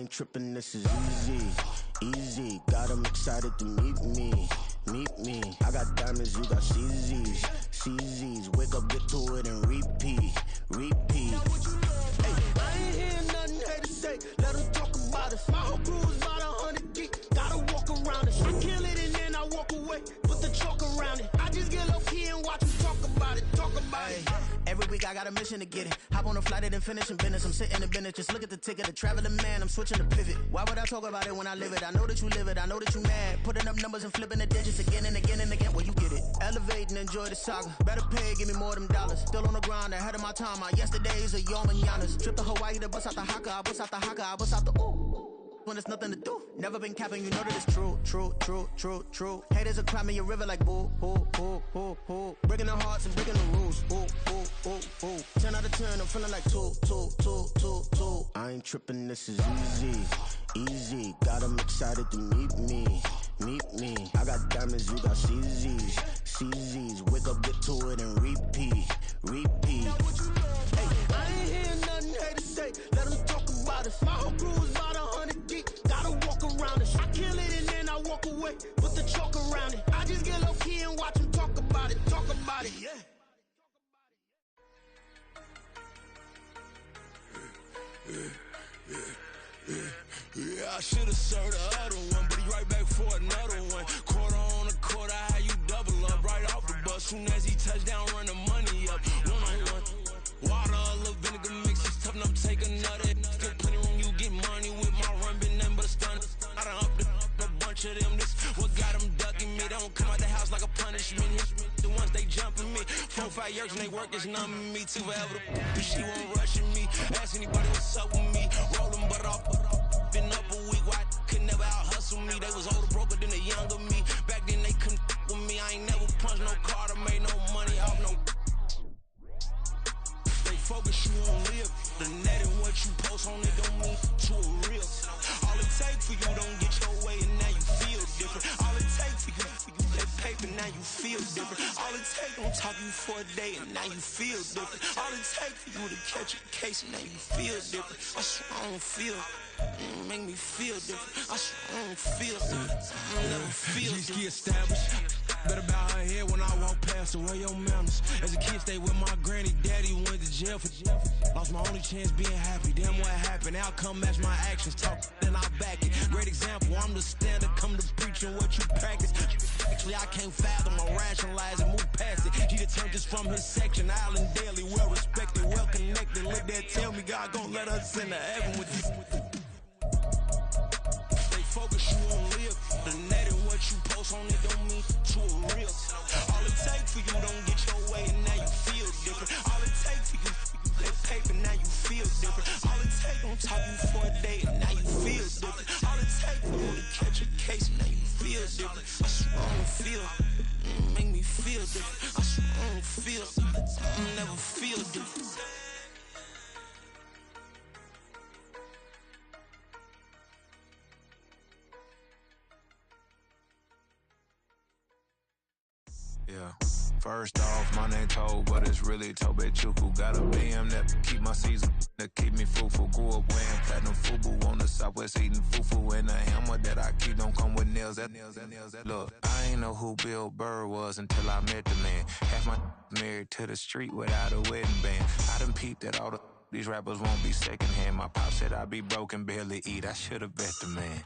ain't tripping, this is easy, easy. Got 'em excited to meet me, meet me. I got diamonds, you got CZs, CZs. Wake up, get to it and repeat, repeat. Hey, I ain't hearing nothing haters say, let them talk about us. My whole crew is about 100 deep, gotta walk around it. I kill it and then I walk away, put the chalk around it. I just get low key and watch them talk about it, talk about it. Every week I got a mission to get it. Hop on a flight and then finish in business. I'm sitting in business, just look at the ticket. A traveling man, I'm switching to pivot. Why would I talk about it when I live it? I know that you live it, I know that you mad. Putting up numbers and flipping the digits again and again and again. Well, you get it. Elevate and enjoy the saga. Better pay, give me more of them dollars. Still on the grind, ahead of my time. My yesterdays are your mananas. Trip to Hawaii to bust out the haka. I bust out the haka, I bust out the ooh. When there's nothing to do. Never been capping, you know that it's true, true, true, true, true. Haters are climbing your river like boo, boo, boo, boo, boo. Breaking the hearts and breaking the rules. Ooh, ooh, ooh, ooh. 10 out of 10, I'm feeling like 2, 2, 2, 2, 2. I ain't tripping, this is easy, easy. Got 'em excited to meet me, meet me. I got diamonds, you got CZs, CZs. Wake up, get to it and repeat, repeat. Hey, I ain't hearing nothing haters say, let them talk about us. My whole crew is about 100 deep, gotta walk around it. I kill it and then I walk away, put the chalk around it. I just get low key and watch them talk about it, yeah. Yeah, I should've served the other one, but he right back for another one. Quarter on a quarter, how you double up right off the bus. Soon as he touch down, run the money up. One-on-one. Water, a little vinegar mix, it's tough enough to take another. Still plenty room, you get money with my run, been nothing but a stun. I done up a bunch of them, this what got them ducking me. They don't come out the house like a punishment. The ones they jumping me. 4, 5 years and they work is numbing me too forever. She won't rushing me. Ask anybody what's up with me. Rolling butt off. Been up a week, why could never out hustle me? They was older, broker than the younger me. Back then they couldn't with me. I ain't never punched no card or made no money off no. They focus you on live. The net and what you post on it don't mean to a real. All it take for you don't get your way and now you feel different. All it take for you that paper, now you feel different. All it take don't talk you for a day and now you feel different. All it take for you to catch a case and now you feel different. I swear I don't feel. Make me feel different. I swear I don't feel. I never feel different. G-ski established. Better bow her head when I walk past the way your manners. As a kid, stayed with my granny, daddy went to jail for lost my only chance being happy. Damn what happened, outcome match my actions. Talk, then I back it. Great example, I'm the standard, come to preaching what you practice. Actually, I can't fathom or rationalize and move past it. He determined just from his section, Island Daily, well respected, well connected. Look there, tell me God gon' let us into heaven with you. Focus you on live. The net and what you post on it don't mean to a real. All it take for you don't get your way and now you feel different. All it take for you that paper, now you feel different. All it take don't talk you for a day and now you feel different. All it take for you to catch a case and now you feel different. I swear I don't feel. Make me feel different. I swear I don't feel. I never feel different. Yeah. First off, my name Toad, but it's really Tobe Chuku. Got a BM that keep my season, that keep me fruitful. Grew up wearing platinum FUBU on the southwest, eating fufu. And a hammer that I keep don't come with nails. Look, I ain't know who Bill Burr was until I met the man. Half my married to the street without a wedding band. I done peeped that all these rappers won't be secondhand. My pop said I'd be broken, barely eat. I should've bet the man.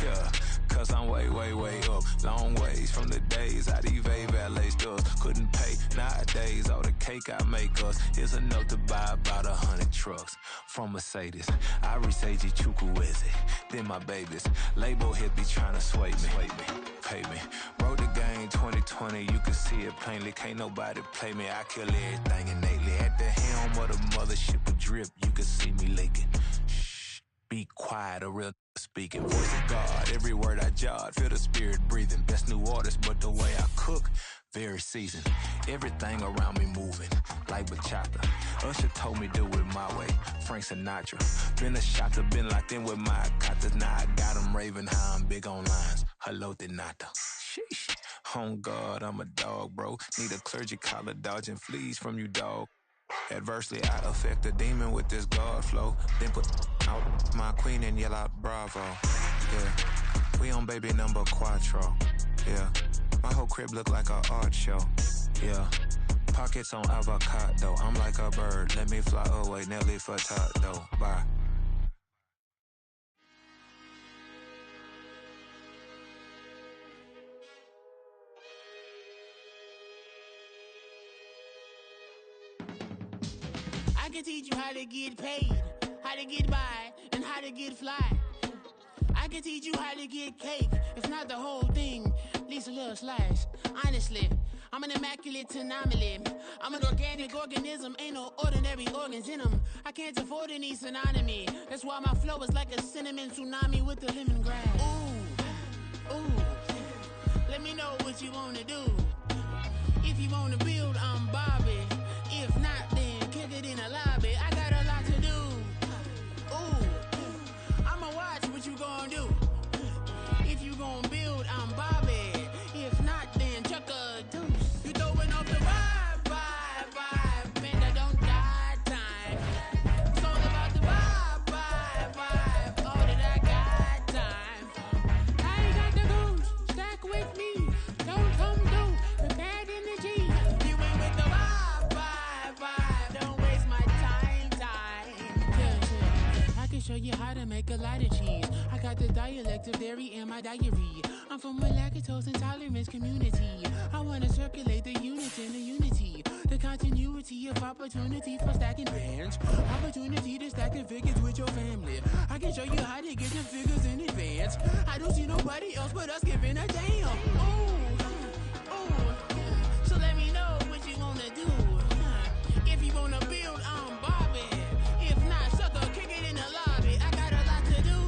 Yeah, cause I'm way, way, way up. Long ways from the days I eBay valet stores. Couldn't pay nowadays. All the cake I make us is enough to buy about 100 trucks from Mercedes. I resage Chukwueze, then my babies. Label hit be trying to sway me. Pay me. Wrote the game 2020, you can see it plainly. Can't nobody play me. I kill everything innately. At the helm of the mothership with drip, you can see me leaking. Shh, be quiet, a real speaking. Voice of God, every word I jot, feel the spirit breathing. Best new artist, but the way I cook, very seasoned. Everything around me moving, like bachata. Usher told me do it my way, Frank Sinatra. Been a shotter, been locked in with my katas. Now I got them raving how I'm big on lines. Hello, Denata. Sheesh. On God, I'm a dog, bro. Need a clergy collar, dodging fleas from you, dog. Adversely, I affect a demon with this God flow. Then put Out my queen and yell out bravo. Yeah, we on baby number quattro. Yeah, my whole crib look like a art show. Yeah, pockets on avocado. I'm like a bird, let me fly away. Nelly Furtado. Bye. I can teach you how to get paid, how to get by, and how to get fly. I can teach you how to get cake, if not the whole thing, at least a little slice. Honestly, I'm an immaculate anomaly. I'm an organic organism, ain't no ordinary organs in them. I can't afford any synonymy. That's why my flow is like a cinnamon tsunami with the lemongrass. Ooh, ooh, let me know what you wanna do. If you wanna build, I'm Bobby. If not, then kick it in the lobby. I got a lot to do. Ooh, I'ma watch what you gon' do. If you gon' build, I'm Bobby. If not, then chuck a deuce. You throwing off the vibe, man, I don't die time. It's all about the vibe, all that I got time. I ain't got the goose, stack with me. Don't come through with bad energy. You ain't with the vibe, don't waste my time. Yeah. I can show you how to make a lot of cheese. I got the dialect of dairy in my diary. I'm from a lactose intolerance community. I wanna circulate the units in the unity. The continuity of opportunity for stacking bands. Opportunity to stack the figures with your family. I can show you how to get the figures in advance. I don't see nobody else but us giving a damn. Ooh, so let me know what you wanna do. If you wanna build, I'm Bobby. If not, sucker, kick it in the lobby. I got a lot to do.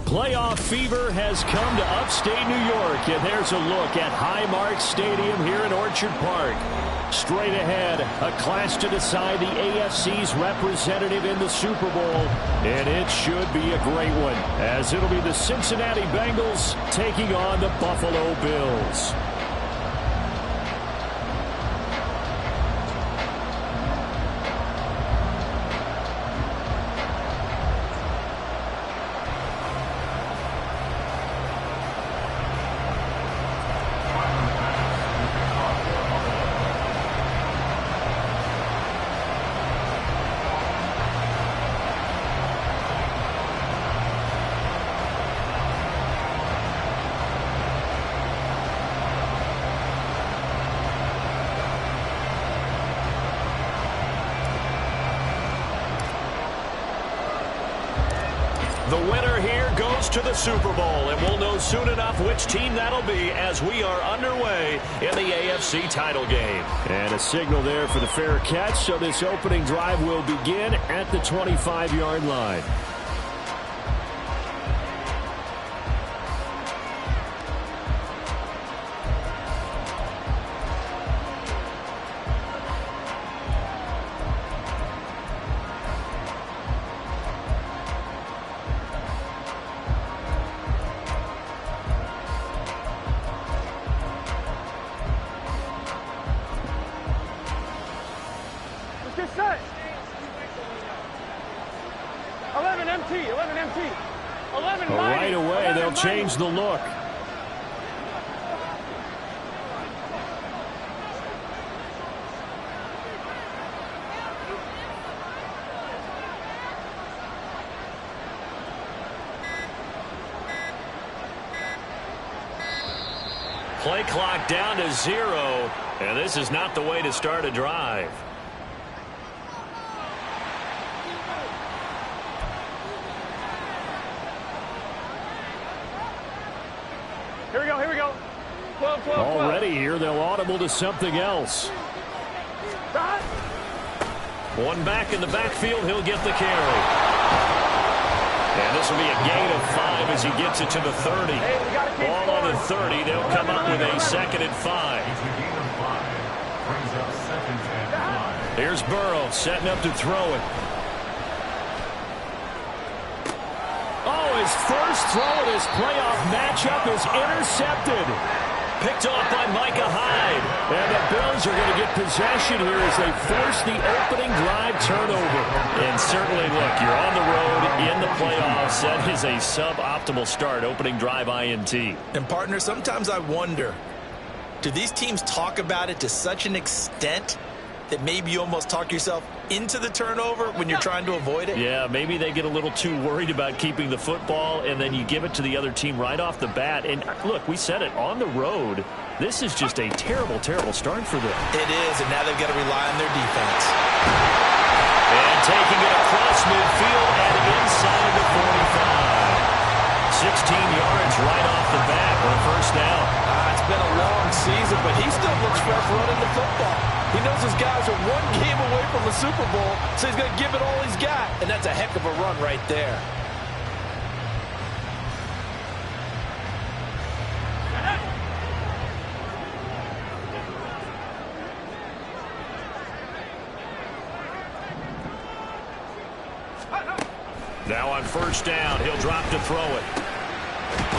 Playoff fever has come to upstate New York, and there's a look at Highmark Stadium here in Orchard Park. Straight ahead, a clash to decide the AFC's representative in the Super Bowl, and it should be a great one, as it'll be the Cincinnati Bengals taking on the Buffalo Bills. The winner here goes to the Super Bowl, and we'll know soon enough which team that'll be as we are underway in the AFC title game. And a signal there for the fair catch, so this opening drive will begin at the 25-yard line. Set. 11 MT, 11 MT. 11 well, right away, they'll change the look. Play clock down to 0, and this is not the way to start a drive. Here we go. 12, 12, 12. Already here, they'll audible to something else. One back in the backfield, he'll get the carry. And this will be a gain of 5 as he gets it to the 30. Ball on the 30, they'll come up with a 2nd and 5. Here's Burrow setting up to throw it. Oh, his first throw in his playoff matchup is intercepted. Picked off by Micah Hyde. And the Bills are going to get possession here as they force the opening drive turnover. And certainly, look, you're on the road in the playoffs. That is a suboptimal start, opening drive INT. And, partner, sometimes I wonder, do these teams talk about it to such an extent that maybe you almost talk yourself into the turnover when you're trying to avoid it? Yeah, maybe they get a little too worried about keeping the football, and then you give it to the other team right off the bat. And, look, we said it, on the road, this is just a terrible, terrible start for them. It is, and now they've got to rely on their defense. And taking it across midfield and inside the 45. 16 yards right off the bat for a first down. It's been a long season, but he still looks fresh running the football. He knows his guys are one game away from the Super Bowl, so he's going to give it all he's got. And that's a heck of a run right there. Now on first down, he'll drop to throw it.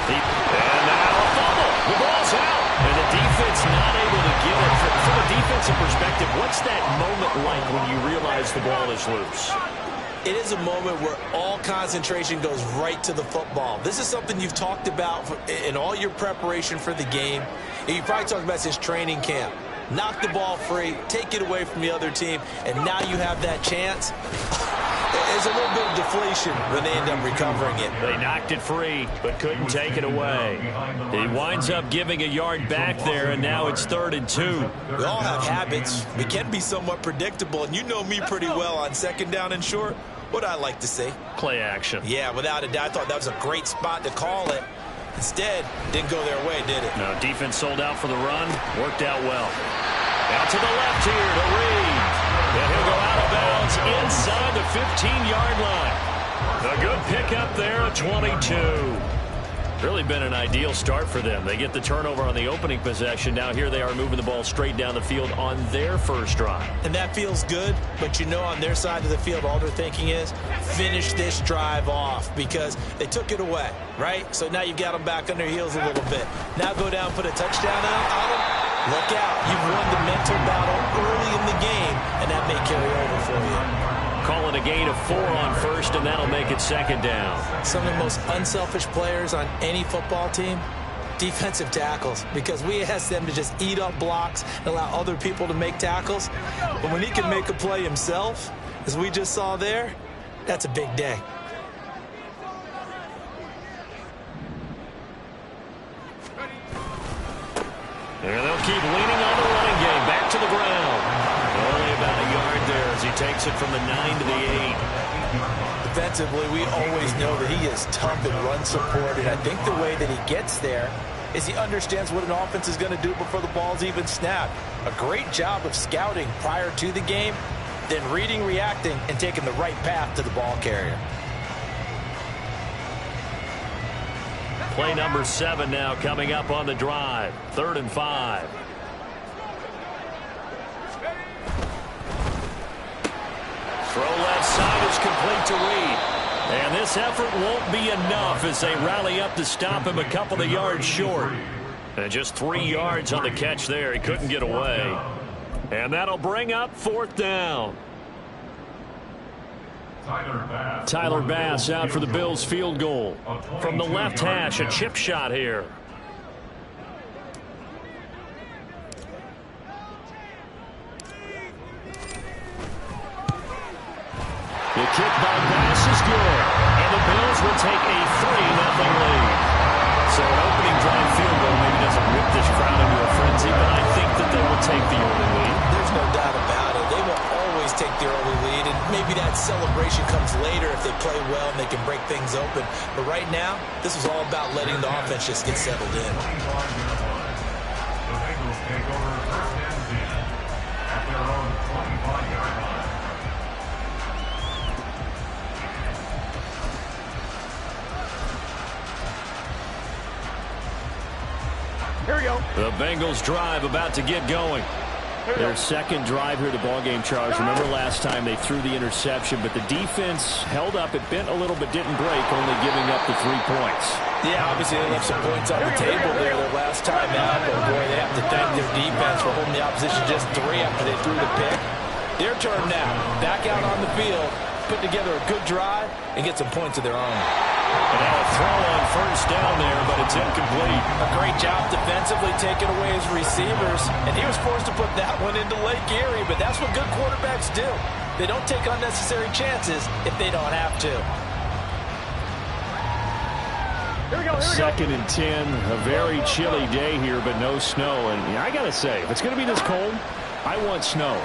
And now a fumble. The ball's out. And the defense not able to get it. From a defensive perspective, what's that moment like when you realize the ball is loose? It is a moment where all concentration goes right to the football. This is something you've talked about in all your preparation for the game. And you probably talked about since training camp. Knock the ball free, take it away from the other team, and now you have that chance. There's a little bit of deflation when they end up recovering it. They knocked it free, but couldn't take it away. He winds up giving a yard back there, and now it's 3rd and 2. We all have habits. We can be somewhat predictable, and you know me pretty well on 2nd down and short. What I like to see? Play action. Yeah, without a doubt. I thought that was a great spot to call it. Instead, didn't go their way, did it? No, defense sold out for the run. Worked out well. Out to the left here to Reed. And he'll go out of bounds inside the 15-yard line. A good pickup there at 22. Really been an ideal start for them. They get the turnover on the opening possession. Now here they are moving the ball straight down the field on their first drive. And that feels good, but you know on their side of the field all they're thinking is finish this drive off because they took it away, right? So now you've got them back on their heels a little bit. Now go down, put a touchdown on them. Look out. You've won the mental battle early in the game, and that may carry over for you. Call it a gain of 4 on first, and that'll make it 2nd down. Some of the most unselfish players on any football team, defensive tackles, because we ask them to just eat up blocks and allow other people to make tackles. But when he can make a play himself, as we just saw there, that's a big day. And they'll keep leaning on the running game. Back to the ground. Only about a yard there as he takes it from the 9 to the 8. Defensively, we always know that he is tough in run support, and I think the way that he gets there is he understands what an offense is going to do before the ball's even snapped. A great job of scouting prior to the game, then reading, reacting, and taking the right path to the ball carrier. Play number 7 now coming up on the drive. 3rd and 5. Throw left side is complete to Reed. And this effort won't be enough as they rally up to stop him a couple of yards short. And just 3 yards on the catch there. He couldn't get away. And that'll bring up 4th down. Tyler Bass out for the Bills field goal. From the left hash, a chip shot here. The kick by Bass is good. And the Bills will take a 3-0 lead. So an opening drive field goal maybe doesn't whip this crowd into a frenzy, but I think that they will take the early lead. There's no doubt about it. They will always take the early lead, and maybe that celebration comes later if they play well and they can break things open. But right now, this is all about letting the offense just get settled in. The Bengals take over first and 10 at their own 25-yard line. Here we go. The Bengals drive about to get going. Their second drive here, the ballgame, Charles. Remember last time they threw the interception, but the defense held up. It bent a little but didn't break, only giving up the 3 points. Yeah, obviously they left some points on the table there their last time out, but boy, they have to thank their defense for holding the opposition just 3 after they threw the pick. Their turn now, back out on the field, put together a good drive, and get some points of their own. And now a throw on first down there, but it's incomplete. A great job defensively taking away his receivers, and he was forced to put that one into Lake Erie, but that's what good quarterbacks do. They don't take unnecessary chances if they don't have to. Here we go. Second and 10, a very chilly day here, but no snow. And I got to say, if it's going to be this cold, I want snow.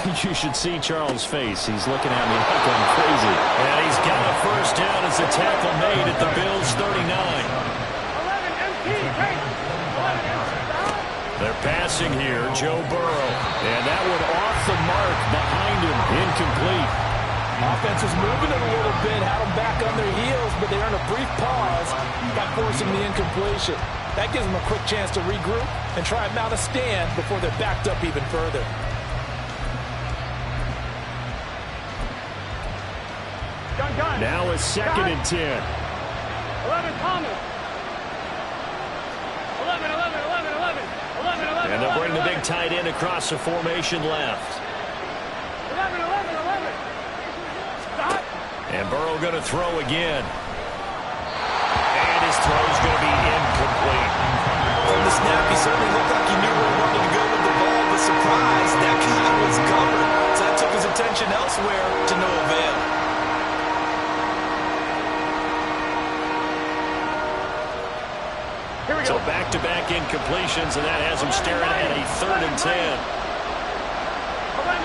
You should see Charles' face. He's looking at me like I'm crazy. And he's got a first down as the tackle made at the Bills' 39. 11 MT, great. 11 MT. They're passing here, Joe Burrow. And that one off the mark behind him, incomplete. Offense was moving it a little bit, had them back on their heels, but they earned a brief pause by forcing the incompletion. That gives them a quick chance to regroup and try and mount a stand before they're backed up even further. Now a second and 10. 11 Thomas. 11. And they'll bring the big tight end across the formation left. 11. Stop. And Burrow going to throw again. And his throw's going to be incomplete. From the snap, he certainly looked like he knew where he wanted to go with the ball, but surprise, that guy was covered. So that took his attention elsewhere to no avail. So back-to-back incompletions, and that has him staring at a 3rd and 10. 11.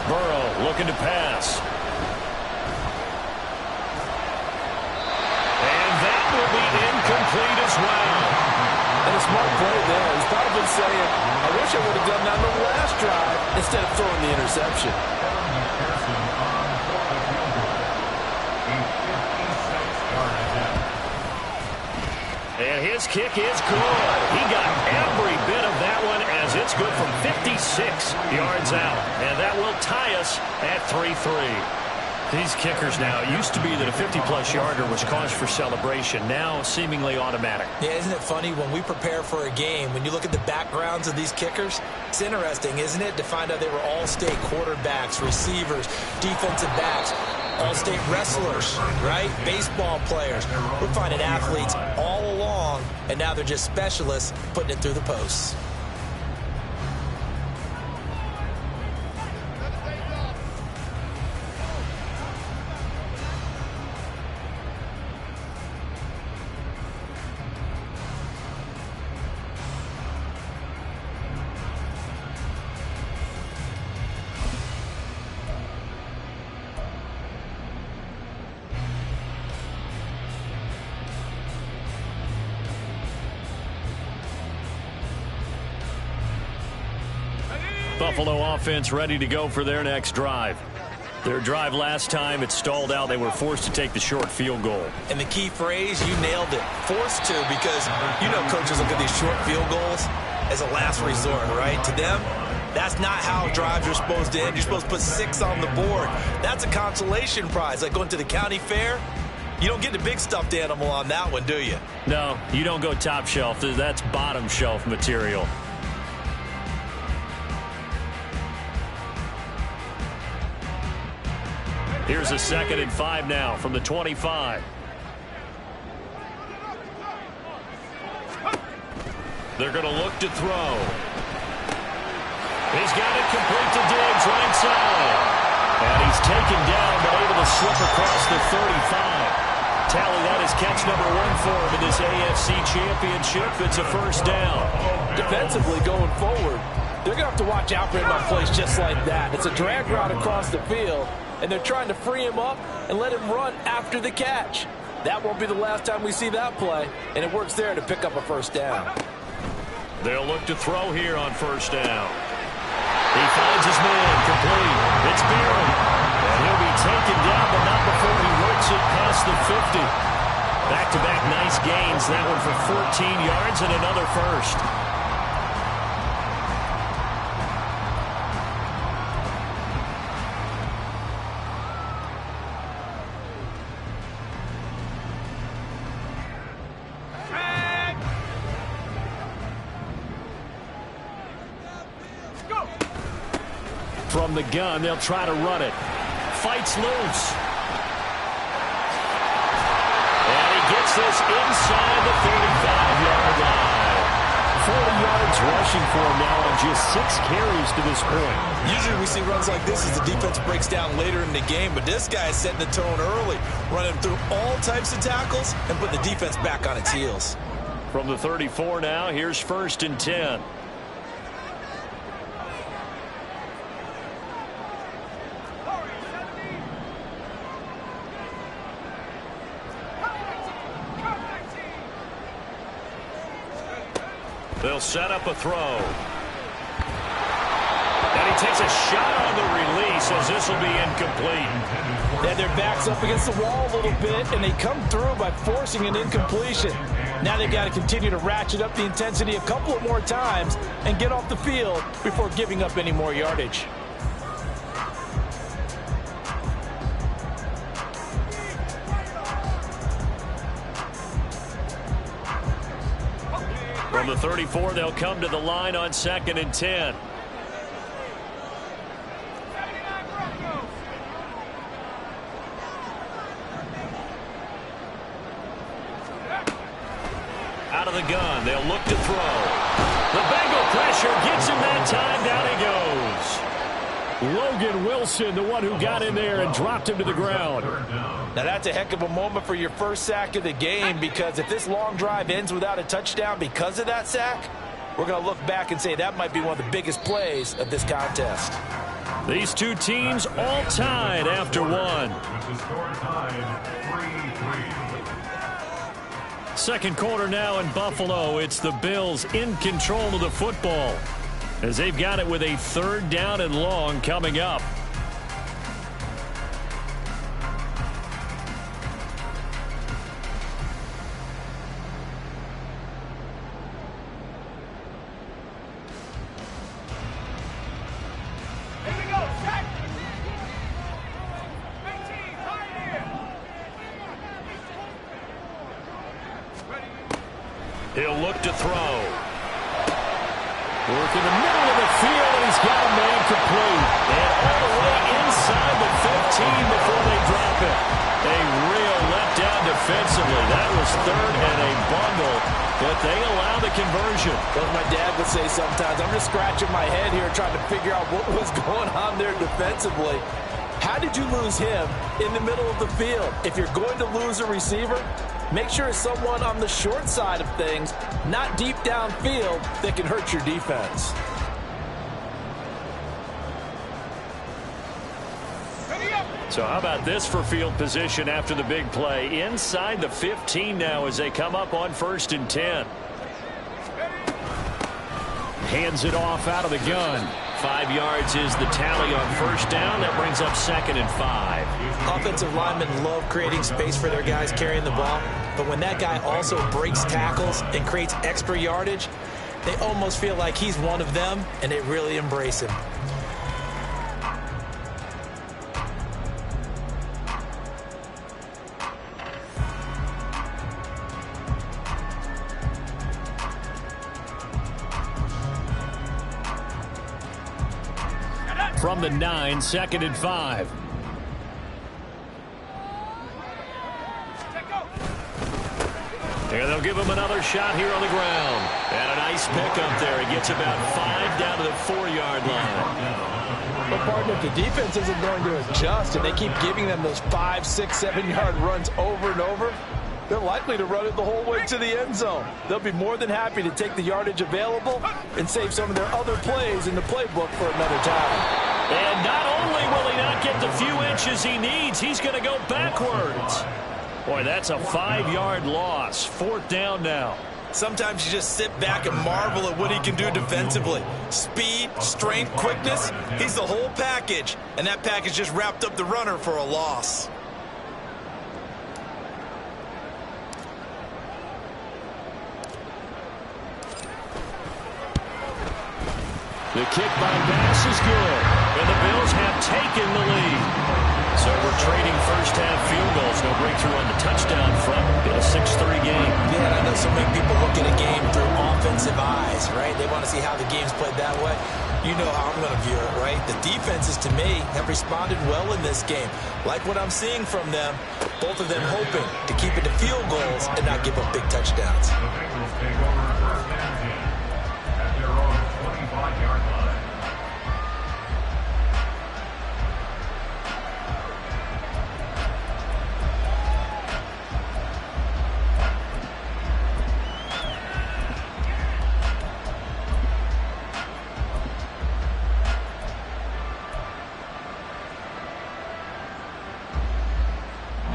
Burrow looking to pass. And that will be incomplete as well. And a smart play there. He's probably saying, I wish I would have done that on the last drive instead of throwing the interception. And his kick is good. He got every bit of that one as it's good from 56 yards out. And that will tie us at 3-3. These kickers now, it used to be that a 50-plus yarder was cause for celebration. Now seemingly automatic. Yeah, isn't it funny when we prepare for a game, when you look at the backgrounds of these kickers, it's interesting, isn't it, to find out they were all-state quarterbacks, receivers, defensive backs, all-state wrestlers, right? Baseball players. We're finding athletes all along, and now they're just specialists putting it through the posts. Buffalo offense ready to go for their next drive. Their drive last time, it stalled out. They were forced to take the short field goal. And the key phrase, you nailed it. Forced to, because you know coaches look at these short field goals as a last resort, right? To them, that's not how drives are supposed to end. You're supposed to put 6 on the board. That's a consolation prize. Like going to the county fair, you don't get the big stuffed animal on that one, do you? No, you don't go top shelf. That's bottom shelf material. Here's a 2nd and 5 now from the 25. They're going to look to throw. He's got it complete to Diggs, right side. And he's taken down, but able to slip across the 35. Tally, that is catch number 1 for him in this AFC Championship. It's a first down. Defensively going forward, they're going to have to watch out for him on plays just like that. It's a drag route across the field, and they're trying to free him up and let him run after the catch. That won't be the last time we see that play, and it works there to pick up a first down. They'll look to throw here on first down. He finds his man, complete. It's Barry. And he'll be taken down, but not before he works it past the 50. Back-to-back nice gains. That one for 14 yards and another first. From the gun, they'll try to run it. Fights loose. And he gets this inside the 35-yard line. 40 yards rushing for him now on just 6 carries to this point. Usually we see runs like this as the defense breaks down later in the game, but this guy is setting the tone early, running through all types of tackles and putting the defense back on its heels. From the 34 now, here's 1st and 10. They'll set up a throw. And he takes a shot on the release as this will be incomplete. And their back's up against the wall a little bit, and they come through by forcing an incompletion. Now they've got to continue to ratchet up the intensity a couple of more times and get off the field before giving up any more yardage. From the 34, they'll come to the line on 2nd and 10. Out of the gun, they'll look to throw. The Bengal pressure gets him that time. Down he goes. Logan Wilson, the one who got in there and dropped him to the ground. Now that's a heck of a moment for your first sack of the game, because if this long drive ends without a touchdown because of that sack, we're going to look back and say that might be one of the biggest plays of this contest. These two teams all tied after one. With the score tied 3-3. Second quarter now in Buffalo. It's the Bills in control of the football as they've got it with a 3rd down and long coming up. He'll look to throw. Work in the middle of the field, and he's got a man complete. And all the way inside the 15 before they drop it. A real letdown defensively. That was 3rd and a bundle, but they allow the conversion. As my dad would say sometimes, I'm just scratching my head here trying to figure out what was going on there defensively. How did you lose him in the middle of the field? If you're going to lose a receiver, make sure it's someone on the short side of things, not deep downfield, that can hurt your defense. So how about this for field position after the big play? Inside the 15 now as they come up on 1st and 10. Hands it off out of the gun. 5 yards is the tally on 1st down. That brings up 2nd and 5. Offensive linemen love creating space for their guys carrying the ball, but when that guy also breaks tackles and creates extra yardage, they almost feel like he's one of them, and they really embrace him. From the 9, 2nd and 5. And they'll give him another shot here on the ground. And a nice pickup there. He gets about 5 down to the 4-yard line. But partner, if the defense isn't going to adjust and they keep giving them those 5, 6, 7-yard runs over and over, they're likely to run it the whole way to the end zone. They'll be more than happy to take the yardage available and save some of their other plays in the playbook for another time. And not only will he not get the few inches he needs, he's going to go backwards. Boy, that's a 5-yard loss. 4th down now. Sometimes you just sit back and marvel at what he can do defensively. Speed, strength, quickness, he's the whole package. And that package just wrapped up the runner for a loss. The kick by Bass is good, and the Bills have taken the lead. So we're trading first-half field goals. No breakthrough on the touchdown front in a 6-3 game. Yeah, I know so many people look at a game through offensive eyes, right? They want to see how the game's played that way. You know how I'm going to view it, right? The defenses, to me, have responded well in this game. Like what I'm seeing from them, both of them hoping to keep it to field goals and not give up big touchdowns. The Bengals take over first and 10 at their own 25-yard line.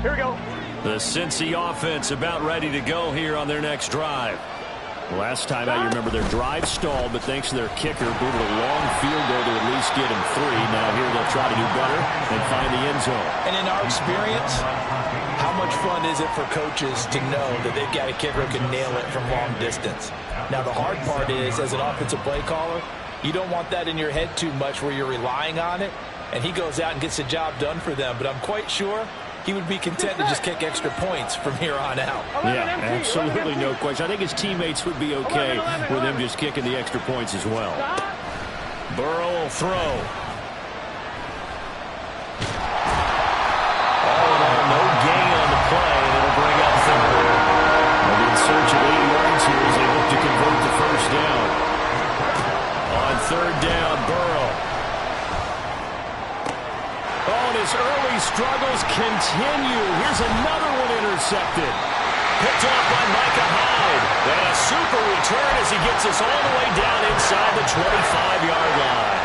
Here we go. The Cincy offense about ready to go here on their next drive. Last time out, you remember their drive stalled, but thanks to their kicker, booted a long field goal to at least get him 3. Now here they'll try to do better and find the end zone. And in our experience, how much fun is it for coaches to know that they've got a kicker who can nail it from long distance? Now the hard part is, as an offensive play caller, you don't want that in your head too much where you're relying on it, and he goes out and gets the job done for them. But I'm quite sure he would be content to just kick extra points from here on out. Yeah, absolutely no question. I think his teammates would be okay with him just kicking the extra points as well. Burrow will throw. Oh, no gain on the play, and it'll bring up third. And in search of 8 yards here as they look to convert the first down. On third down, Burrow. Oh, and his early struggles continue. Here's another one intercepted. Picked off by Micah Hyde. And a super return as he gets us all the way down inside the 25-yard line.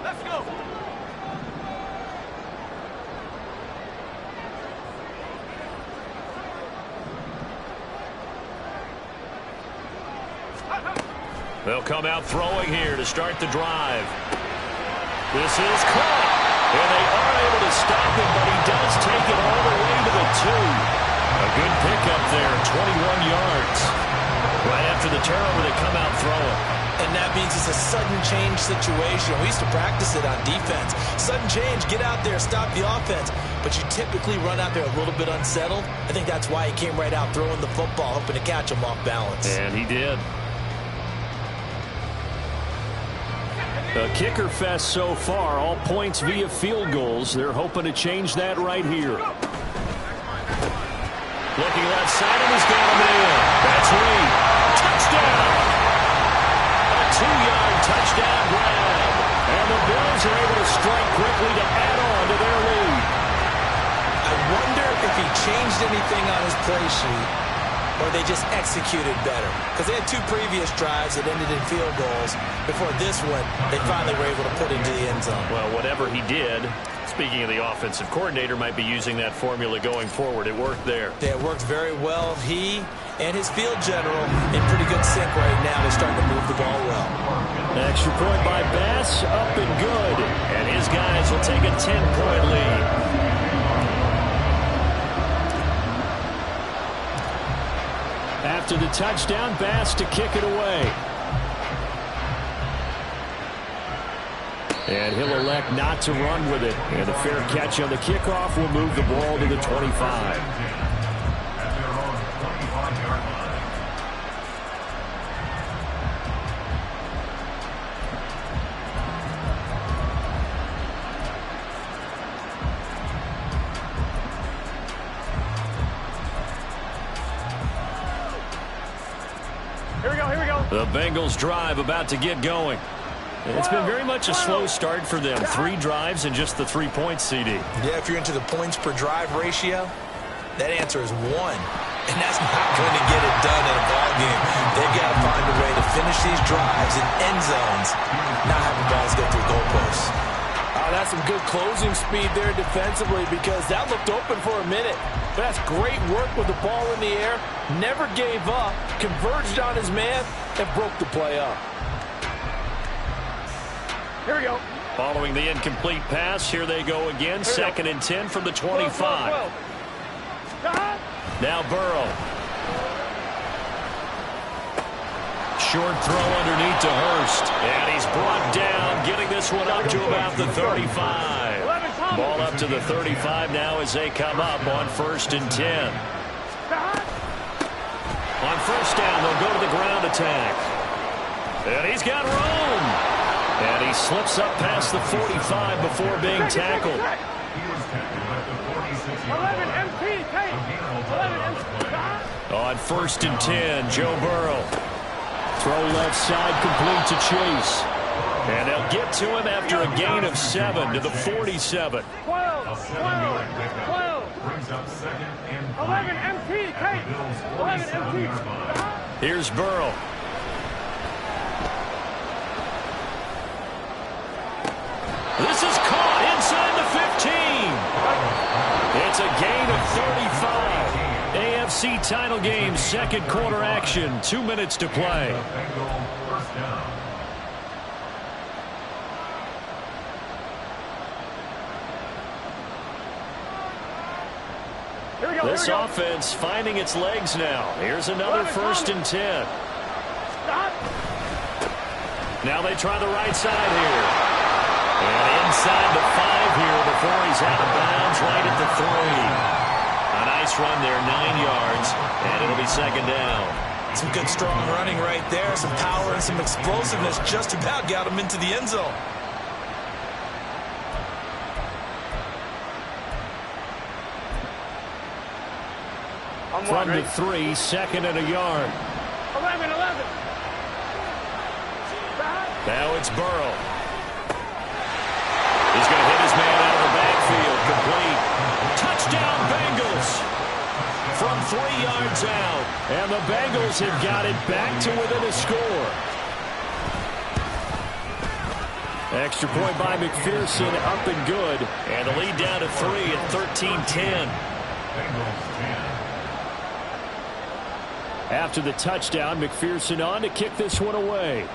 Let's go. They'll come out throwing here to start the drive. This is caught. And they are able to stop him, but he does take it all the way to the 2. A good pickup there, 21 yards. Right after the turnover, they come out throwing. And that means it's a sudden change situation. We used to practice it on defense. Sudden change, get out there, stop the offense. But you typically run out there a little bit unsettled. I think that's why he came right out throwing the football, hoping to catch him off balance. And he did. A kicker fest so far, all points via field goals. They're hoping to change that right here. Looking left side, and he's got him in. That's Reed. Touchdown! A 2-yard touchdown grab. And the Bills are able to strike quickly to add on to their lead. I wonder if he changed anything on his play sheet, or they just executed better. Because they had 2 previous drives that ended in field goals. Before this one, they finally were able to put into the end zone. Well, whatever he did, speaking of the offensive coordinator, might be using that formula going forward. It worked there. Yeah, it worked very well. He and his field general in pretty good sync right now. They're starting to move the ball well. Extra point by Bass, up and good. And his guys will take a 10-point lead. After the touchdown, Bass to kick it away. And he'll elect not to run with it. And a fair catch on the kickoff will move the ball to the 25. At their own 25-yard line. Here we go, here we go. The Bengals drive about to get going. It's been very much a slow start for them. 3 drives and just the 3 points, CD. Yeah, if you're into the points per drive ratio, that answer is 1. And that's not going to get it done in a ball game. They've got to find a way to finish these drives in end zones, not have the balls go through goalposts. Oh, that's some good closing speed there defensively, because that looked open for a minute. But that's great work with the ball in the air. Never gave up, converged on his man, and broke the play up. Here we go. Following the incomplete pass, here they go again. Second and 10 from the 25. 12. Now Burrow. Short throw underneath to Hurst. And he's brought down, getting this one up to about the 35. Ball up to the 35 now as they come up on 1st and 10. On 1st down, they'll go to the ground attack. And he's got room. And he slips up past the 45 before being tackled. 11 MT, take. 11 MT. On 1st and 10, Joe Burrow. Throw left side, complete to Chase. And they'll get to him after a gain of 7 to the 47. 12. 11 MT, take. 11 MT. Here's Burrow. This is caught inside the 15. It's a gain of 35. AFC title game, second quarter action. 2 minutes to play. This offense finding its legs now. Here's another 1st and 10. Now they try the right side here. And inside the 5 here before he's out of bounds right at the 3. A nice run there, 9 yards, and it'll be 2nd down. Some good strong running right there. Some power and some explosiveness just about got him into the end zone. From the 3, 2nd and a yard. 11. Now it's Burrow. He's going to hit his man out of the backfield. Complete. Touchdown, Bengals. From 3 yards out. And the Bengals have got it back to within a score. Extra point by McPherson, up and good. And the lead down to 3 at 13-10. After the touchdown, McPherson on to kick this one away.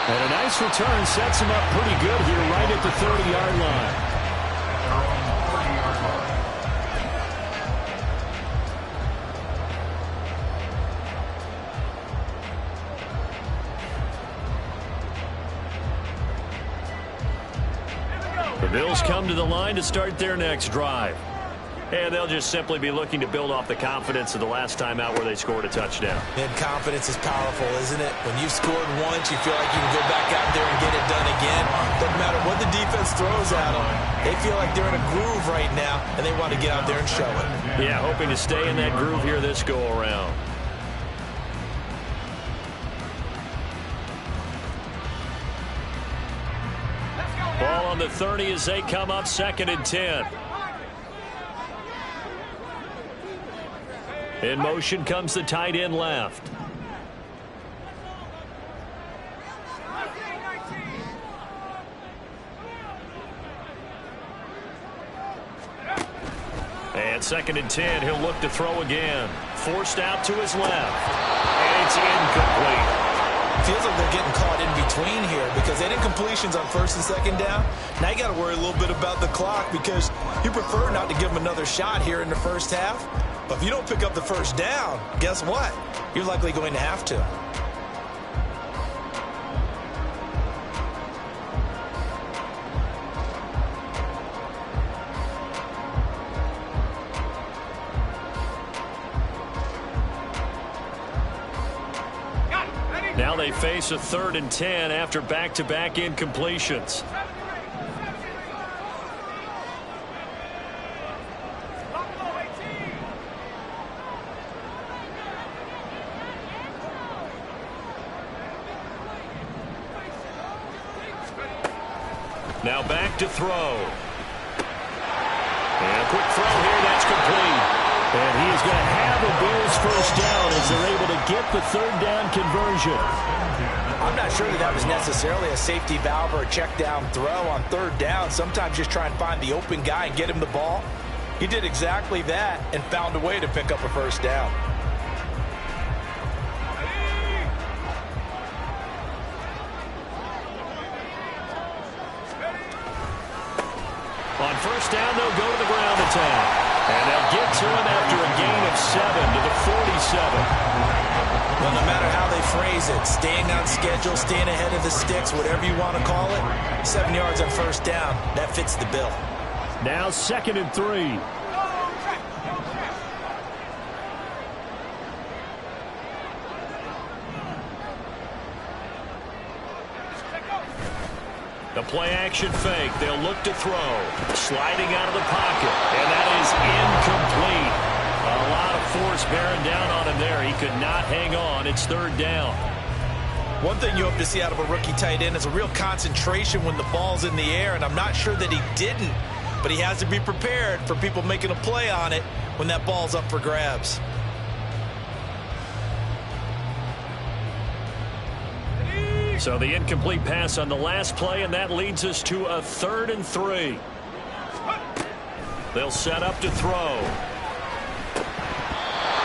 And a nice return sets him up pretty good here right at the 30-yard line. The Bills come to the line to start their next drive. And they'll just simply be looking to build off the confidence of the last time out where they scored a touchdown. And confidence is powerful, isn't it? When you've scored once, you feel like you can go back out there and get it done again. Doesn't matter what the defense throws at them. They feel like they're in a groove right now, and they want to get out there and show it. Yeah, hoping to stay in that groove here this go-around. Ball on the 30 as they come up, 2nd and 10. In motion comes the tight end left. And 2nd and 10, he'll look to throw again. Forced out to his left. And it's incomplete. Feels like they're getting caught in between here because they did completions on 1st and 2nd down. Now you got to worry a little bit about the clock because you prefer not to give them another shot here in the first half. But if you don't pick up the 1st down, guess what? You're likely going to have to. Now they face a 3rd and 10 after back-to-back incompletions. Now back to throw. And a quick throw here, that's complete. And he is going to have a Bills 1st down as they're able to get the 3rd down conversion. I'm not sure that was necessarily a safety valve or a check down throw on 3rd down. Sometimes just try and find the open guy and get him the ball. He did exactly that and found a way to pick up a 1st down. first down, they'll go to the ground attack. And they'll get to him after a gain of 7 to the 47. Well, no matter how they phrase it, staying on schedule, staying ahead of the sticks, whatever you want to call it, 7 yards on first down, that fits the bill. Now 2nd and 3. The play-action fake. They'll look to throw. Sliding out of the pocket. And that is incomplete. A lot of force bearing down on him there. He could not hang on. It's 3rd down. One thing you hope to see out of a rookie tight end is a real concentration when the ball's in the air, and I'm not sure that he didn't, but he has to be prepared for people making a play on it when that ball's up for grabs. So the incomplete pass on the last play, and that leads us to a 3rd and 3. They'll set up to throw.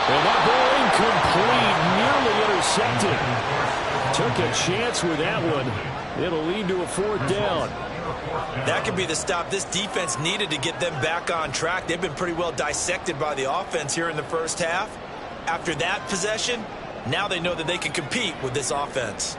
And that ball incomplete, nearly intercepted. Took a chance with that one. It'll lead to a 4th down. That could be the stop this defense needed to get them back on track. They've been pretty well dissected by the offense here in the first half. After that possession, now they know that they can compete with this offense.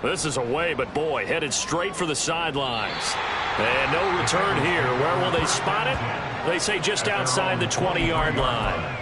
This is away, but boy, headed straight for the sidelines. And no return here. Where will they spot it? They say just outside the 20-yard line.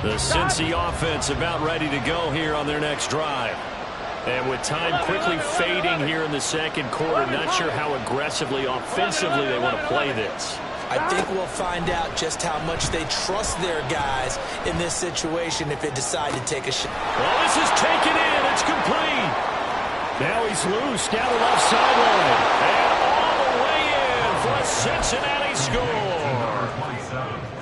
The Cincy offense about ready to go here on their next drive. And with time quickly fading here in the 2nd quarter, not sure how aggressively, offensively they want to play this. I think we'll find out just how much they trust their guys in this situation if they decide to take a shot. Well, this is taken in. It's complete. Now he's loose down the left sideline. And all the way in for a Cincinnati score.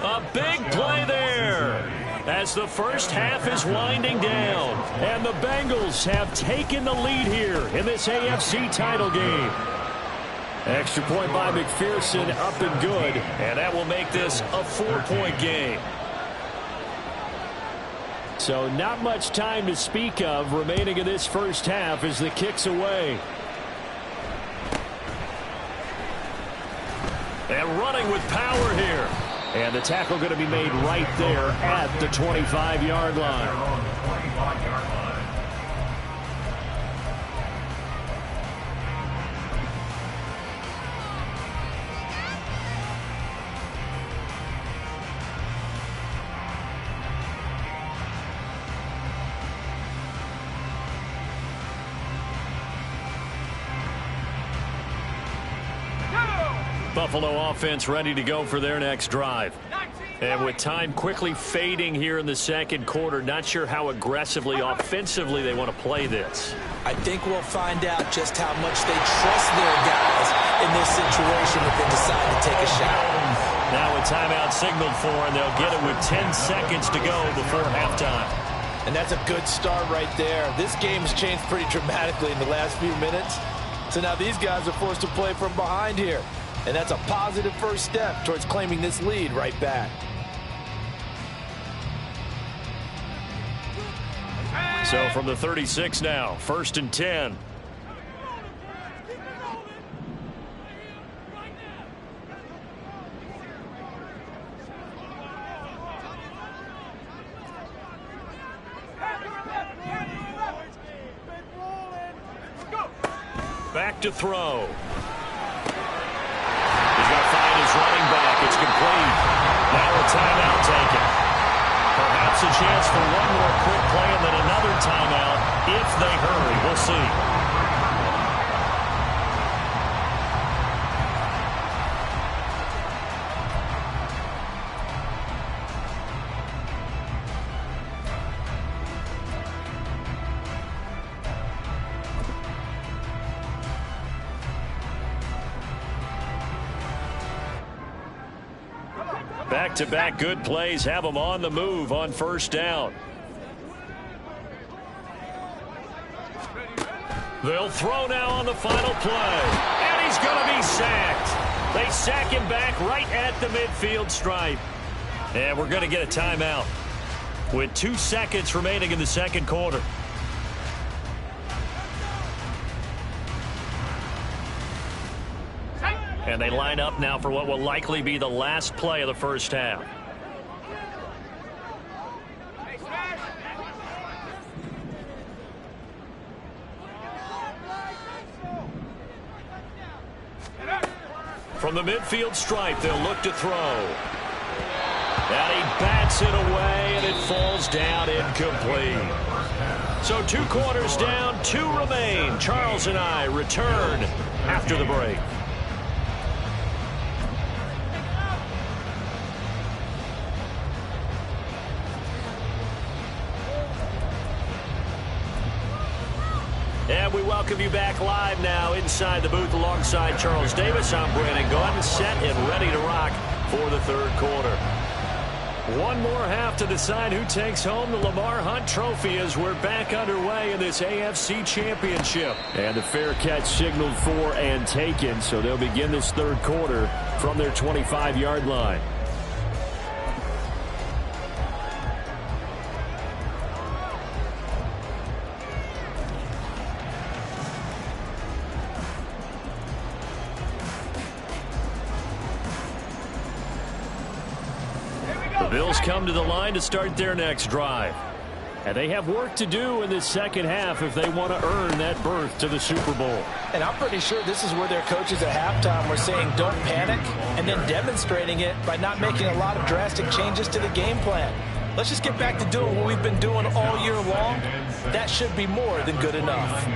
A big play there. As the first half is winding down, and the Bengals have taken the lead here in this AFC title game. Extra point by McPherson, up and good, and that will make this a 4-point game. So not much time to speak of remaining in this first half as the kick's away. And running with power here. And the tackle going to be made right there at the 25-yard line. Buffalo offense ready to go for their next drive. And with time quickly fading here in the 2nd quarter, not sure how aggressively, offensively they want to play this. I think we'll find out just how much they trust their guys in this situation if they decide to take a shot. Now a timeout signaled for, and they'll get it with 10 seconds to go before halftime. And that's a good start right there. This game has changed pretty dramatically in the last few minutes. So now these guys are forced to play from behind here. And that's a positive first step towards claiming this lead right back. So from the 36 now, 1st and 10. Back to throw. He's going to find his running back. It's complete. Now a timeout taken. Perhaps a chance for one more quick play and then another timeout if they hurry. We'll see. Back-to-back good plays have them on the move on first down. They'll throw now on the final play. And he's going to be sacked. They sack him back right at the midfield stripe. And we're going to get a timeout with 2 seconds remaining in the second quarter. And they line up now for what will likely be the last play of the first half. From the midfield stripe, they'll look to throw. And he bats it away, and it falls down incomplete. So 2 quarters down, 2 remain. Charles and I return after the break. And we welcome you back live now inside the booth alongside Charles Davis. I'm Brandon Gaudin, set and ready to rock for the third quarter. One more half to decide who takes home the Lamar Hunt Trophy as we're back underway in this AFC Championship. And the fair catch signaled for and taken, so they'll begin this third quarter from their 25-yard line. Bills come to the line to start their next drive. And they have work to do in this second half if they want to earn that berth to the Super Bowl. And I'm pretty sure this is where their coaches at halftime were saying don't panic, and then demonstrating it by not making a lot of drastic changes to the game plan. Let's just get back to doing what we've been doing all year long. That should be more than good enough.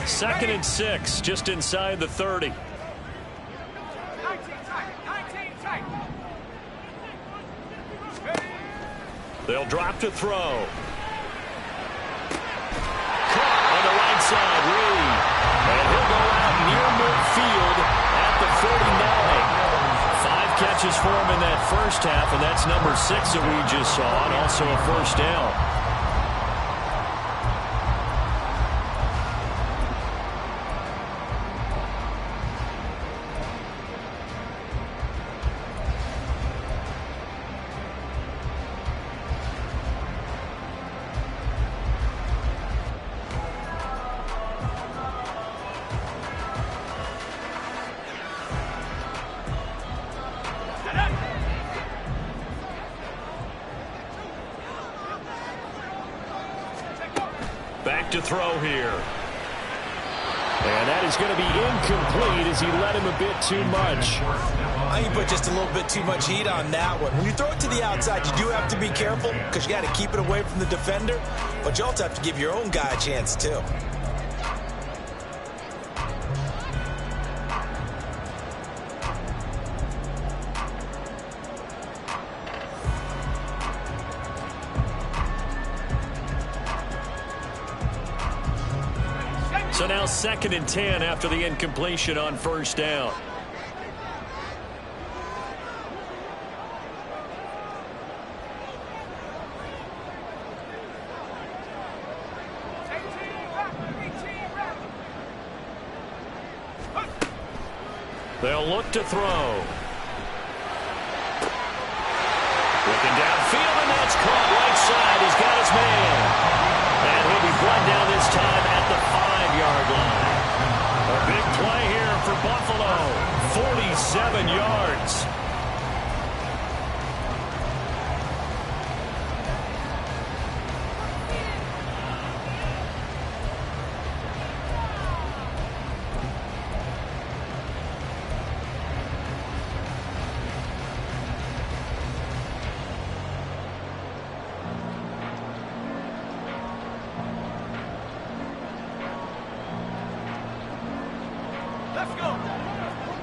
Second and 6, just inside the 30. They'll drop to throw. Caught on the right side, Reed. And he'll go out near midfield at the 49. 5 catches for him in that first half, and that's number 6 that we just saw, and also a first down. Back to throw here. And that is going to be incomplete as he let him a bit too much. I think you put just a little bit too much heat on that one. When you throw it to the outside, you do have to be careful because you got to keep it away from the defender, but you also have to give your own guy a chance too. So now 2nd and 10 after the incompletion on first down. They'll look to throw. Looking downfield, and that's caught right side. He's got his man. And he'll be brought down this time at the 5-yard line. A big play here for Buffalo. 47 yards.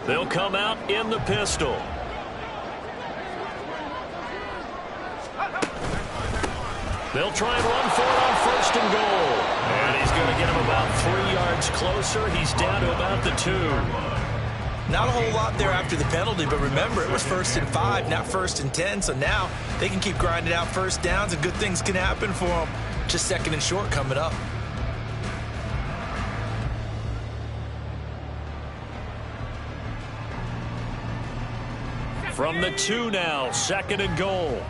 They'll come out in the pistol. They'll try and run for it on 1st and goal. And he's going to get him about 3 yards closer. He's down to about the 2. Not a whole lot there after the penalty, but remember, it was 1st and 5, not 1st and 10. So now they can keep grinding out first downs, and good things can happen for them. Just 2nd and short coming up. From the 2 now, 2nd and goal.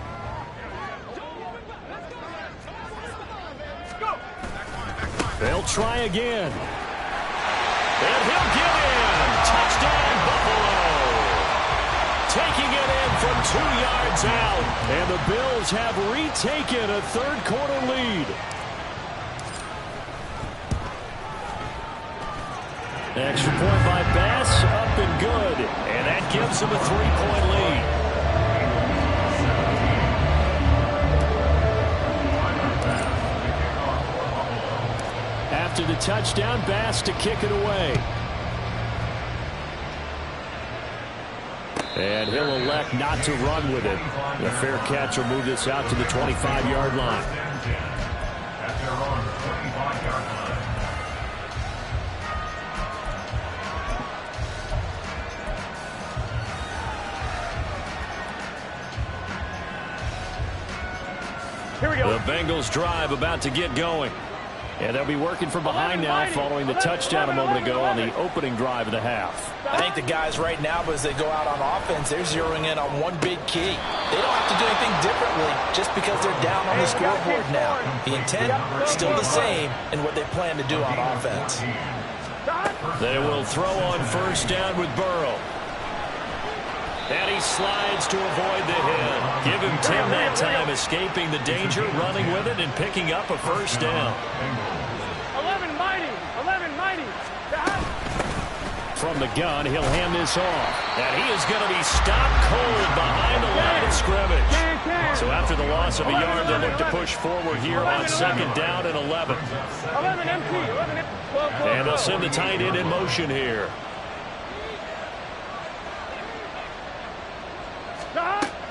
They'll try again. And he'll get in. Touchdown, Buffalo. Taking it in from 2 yards out. And the Bills have retaken a 3rd quarter lead. Extra point by Bass, up and good. And that gives them a 3-point lead. After the touchdown, Bass to kick it away. And he'll elect not to run with it. The fair catch will move this out to the 25-yard line. At their own 25-yard line. Here we go. The Bengals drive about to get going. And they'll be working from behind now following the touchdown a moment ago on the opening drive of the half. I think the guys right now, as they go out on offense, they're zeroing in on one big key. They don't have to do anything differently just because they're down on the scoreboard now. The intent still the same in what they plan to do on offense. They will throw on 1st down with Burrow. And he slides to avoid the hit. Give him 10 that time, escaping the danger, running with it, and picking up a 1st down. 11 mighty. From the gun, he'll hand this off. And he is going to be stopped cold behind the line of scrimmage. So after the loss of a yard, they look to push forward here on 2nd down and 11. 11 empty. And they'll send the tight end in motion here.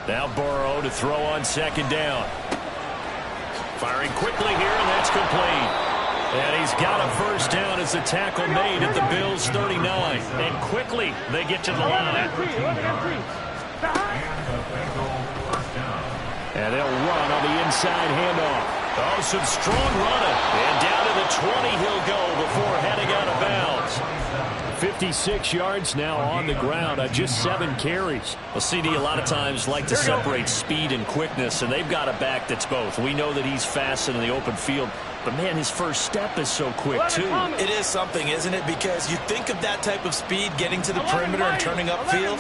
Now Burrow to throw on 2nd down. Firing quickly here, and that's complete. And he's got a 1st down as the tackle made at the Bills' 39. And quickly they get to the line. And they'll run on the inside handoff. Oh, some strong running. And down to the 20 he'll go before heading out of bounds. 56 yards now on the ground on just 7 carries. Well, CD a lot of times like to separate speed and quickness, and they've got a back that's both. We know that he's fast in the open field, but, man, his first step is so quick, too. It is something, isn't it? Because you think of that type of speed getting to the perimeter and turning upfield,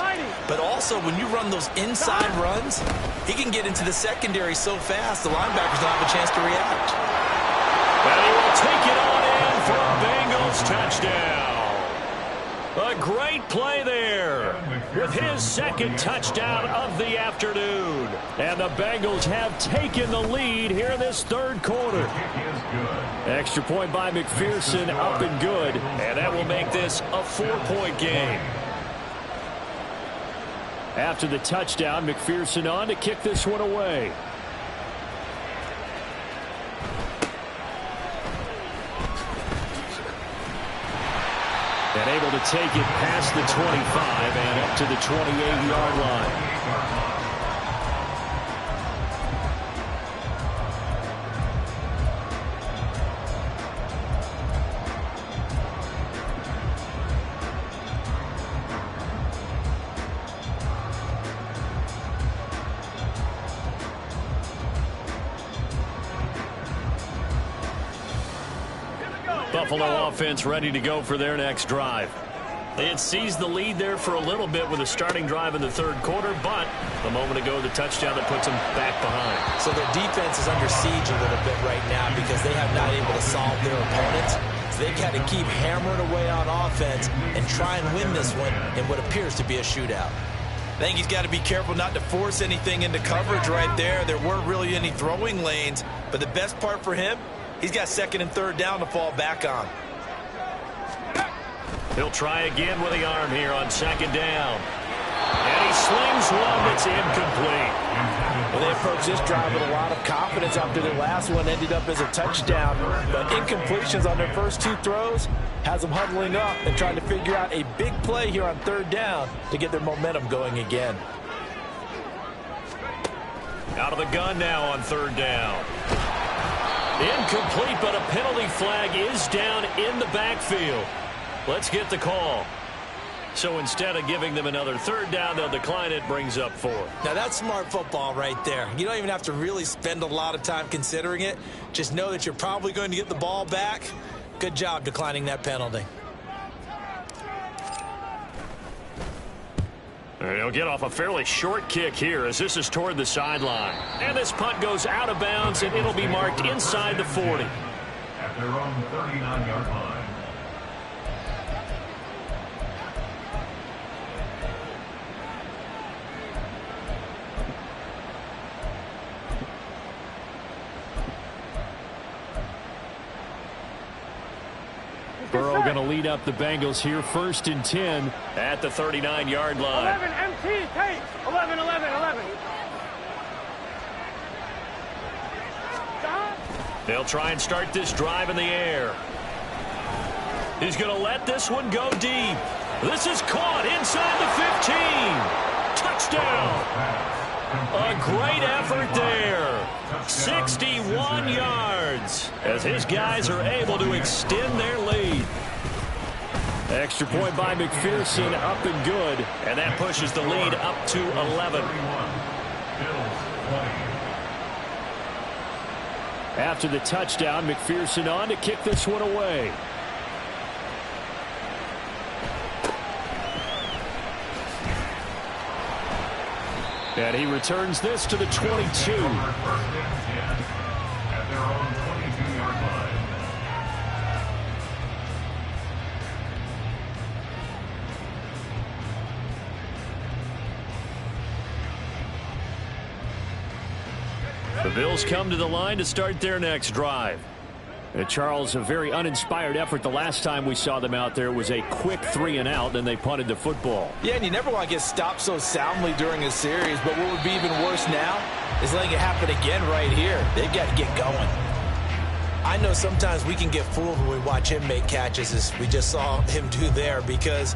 but also when you run those inside runs, he can get into the secondary so fast the linebackers don't have a chance to react. And he will take it on in for a Bengals touchdown. A great play there with his 2nd touchdown of the afternoon. And the Bengals have taken the lead here in this 3rd quarter. Extra point by McPherson, up and good. And that will make this a 4-point game. After the touchdown, McPherson on to kick this one away. And able to take it past the 25 and up to the 28-yard line. Buffalo offense ready to go for their next drive. They had seized the lead there for a little bit with a starting drive in the 3rd quarter, but a moment ago the touchdown that puts them back behind. So their defense is under siege a little bit right now because they have not able to solve their opponents. So they've got to keep hammering away on offense and try and win this one in what appears to be a shootout. I think he's got to be careful not to force anything into coverage right there. There weren't really any throwing lanes, but the best part for him, he's got 2nd and 3rd down to fall back on. He'll try again with the arm here on 2nd down. And he slings one that's incomplete. Well, they have approached this drive with a lot of confidence after their last one ended up as a touchdown. But incompletions on their first 2 throws has them huddling up and trying to figure out a big play here on 3rd down to get their momentum going again. Out of the gun now on 3rd down. Incomplete, but a penalty flag is down in the backfield. Let's get the call. So instead of giving them another 3rd down, they'll decline it, brings up 4. Now, that's smart football right there. You don't even have to really spend a lot of time considering it. Just know that you're probably going to get the ball back. Good job declining that penalty. He'll get off a fairly short kick here as this is toward the sideline. And this punt goes out of bounds, and it'll be marked inside the 40. At their own 39-yard line. Burrow going to lead up the Bengals here, 1st and 10 at the 39-yard line. 11 MT, take 11, 11, 11. They'll try and start this drive in the air. He's going to let this one go deep. This is caught inside the 15. Touchdown. A great effort there. 61 yards as his guys are able to extend their lead. Extra point by McPherson, up and good. And that pushes the lead up to 11. After the touchdown, McPherson on to kick this one away. And he returns this to the 22. At their own 22-yard line. The Bills come to the line to start their next drive. And Charles, a very uninspired effort. The last time we saw them out there was a quick 3 and out, and they punted the football. Yeah, and you never want to get stopped so soundly during a series, but what would be even worse now is letting it happen again right here. They've got to get going. I know sometimes we can get fooled when we watch him make catches, as we just saw him do there, because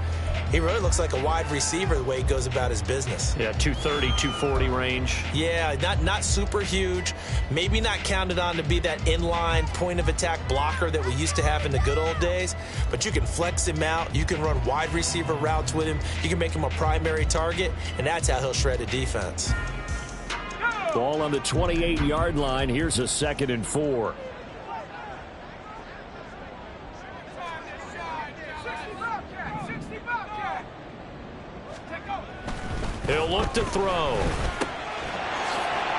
he really looks like a wide receiver the way he goes about his business. Yeah, 230, 240 range. Yeah, not super huge. Maybe not counted on to be that inline point-of-attack blocker that we used to have in the good old days. But you can flex him out. You can run wide receiver routes with him. You can make him a primary target, and that's how he'll shred a defense. Ball on the 28-yard line. Here's a 2nd and 4. He'll look to throw.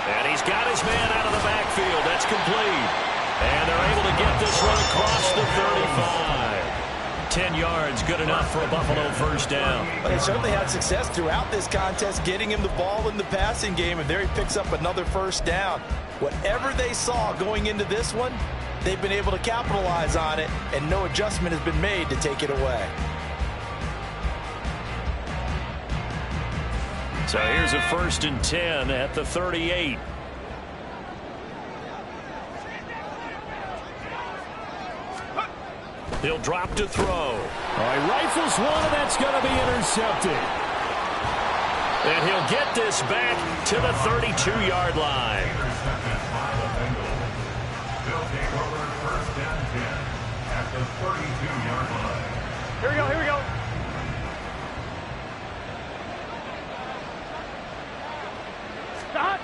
And he's got his man out of the backfield. That's complete. And they're able to get this one across the 35. 10 yards, good enough for a Buffalo 1st down. But they certainly had success throughout this contest, getting him the ball in the passing game, and there he picks up another 1st down. Whatever they saw going into this one, they've been able to capitalize on it, and no adjustment has been made to take it away. So here's a 1st and 10 at the 38. He'll drop to throw. He rifles one, and that's going to be intercepted. And he'll get this back to the 32-yard line. They'll take over 1st and 10 at the 32-yard line. Here we go, here we go. Stop.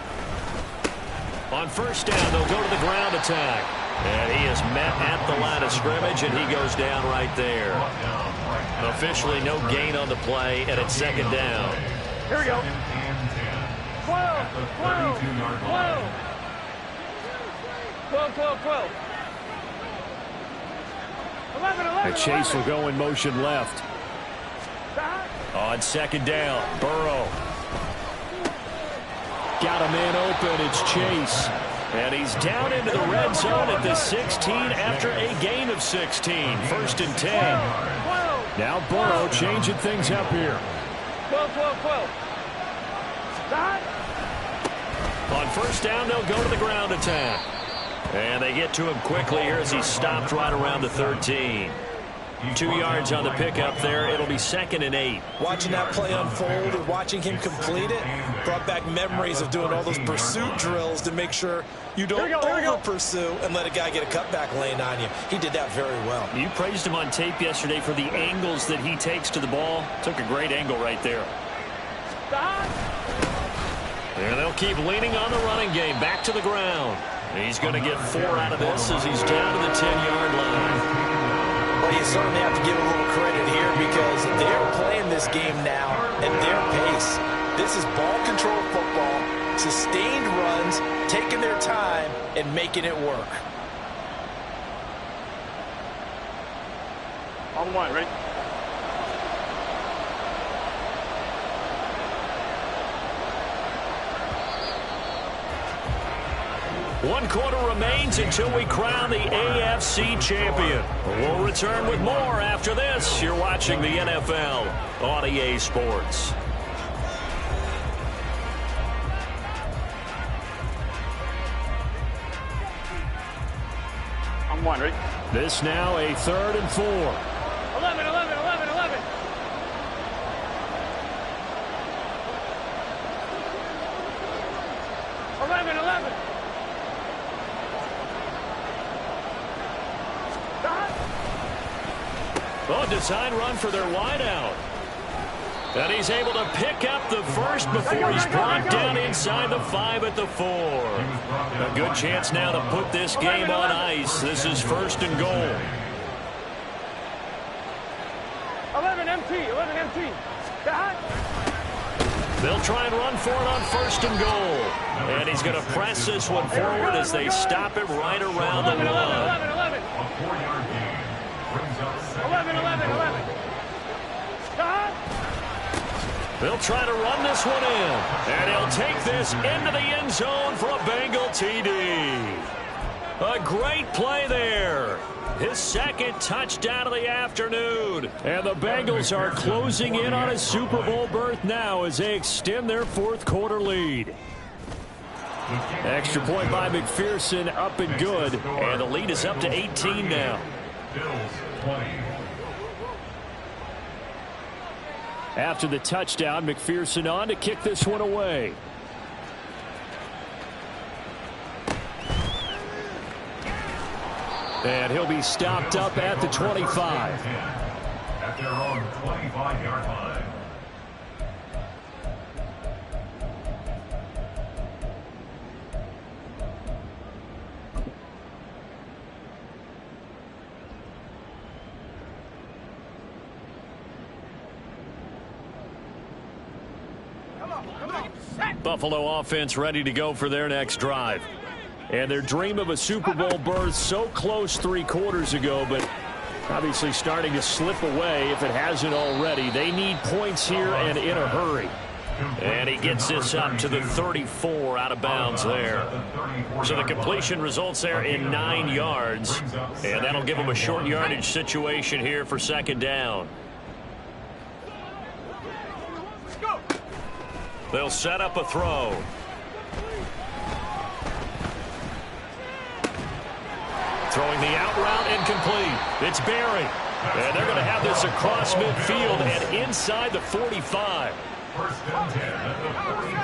On 1st down, they'll go to the ground attack. And he is met at the line of scrimmage, and he goes down right there. Officially no gain on the play, and it's 2nd down. Here we go. 12, 12, 12. 12, 12, 12. 11, 11, And Chase will go in motion left. On 2nd down, Burrow. Got a man open, it's Chase. And he's down into the red zone at the 16 after a gain of 16. 1st and 10. Now Burrow changing things up here. 12, 12, 12. On first down, they'll go to the ground attack. And they get to him quickly here as he stopped right around the 13. 2 yards on the pickup there. It'll be 2nd and 8. Watching that play unfold and watching him complete it brought back memories of doing all those pursuit drills to make sure you don't over-pursue and let a guy get a cutback lane on you. He did that very well. You praised him on tape yesterday for the angles that he takes to the ball. Took a great angle right there. And they'll keep leaning on the running game. Back to the ground. He's going to get 4 out of this as he's down to the 10-yard line. Well, you certainly have to give a little credit here because they're playing this game now at their pace. This is ball control football, sustained runs, taking their time and making it work. On one, ready? One quarter remains until we crown the AFC champion. We'll return with more after this. You're watching the NFL on EA Sports. On one, ready? This now a 3rd and 4. 11, 11, 11, 11. Oh, design run for their wideout. And he's able to pick up the first before he's brought down inside the 5 at the 4. A good chance now to put this game on ice. This is 1st and goal. 11 MT, 11 MT. They'll try and run for it on 1st and goal. And he's going to press this one forward as they stop it right around the 1. 11. 11. They'll try to run this one in. And he'll take this into the end zone for a Bengal TD. A great play there. His 2nd touchdown of the afternoon. And the Bengals are closing in on a Super Bowl berth now as they extend their 4th quarter lead. Extra point by McPherson, up and good. And the lead is up to 18 now. Bills 20. After the touchdown, McPherson on to kick this one away. And he'll be stopped up at the 25. At their own 25-yard line. Buffalo offense ready to go for their next drive. And their dream of a Super Bowl berth so close 3 quarters ago, but obviously starting to slip away if it hasn't already. They need points here and in a hurry. And he gets this up to the 34 out of bounds there. So the completion results there in 9 yards. And that'll give them a short yardage situation here for 2nd down. They'll set up a throw. Throwing the out route incomplete. It's Barry. And they're going to have this across midfield and inside the 45. 1st and 10 at the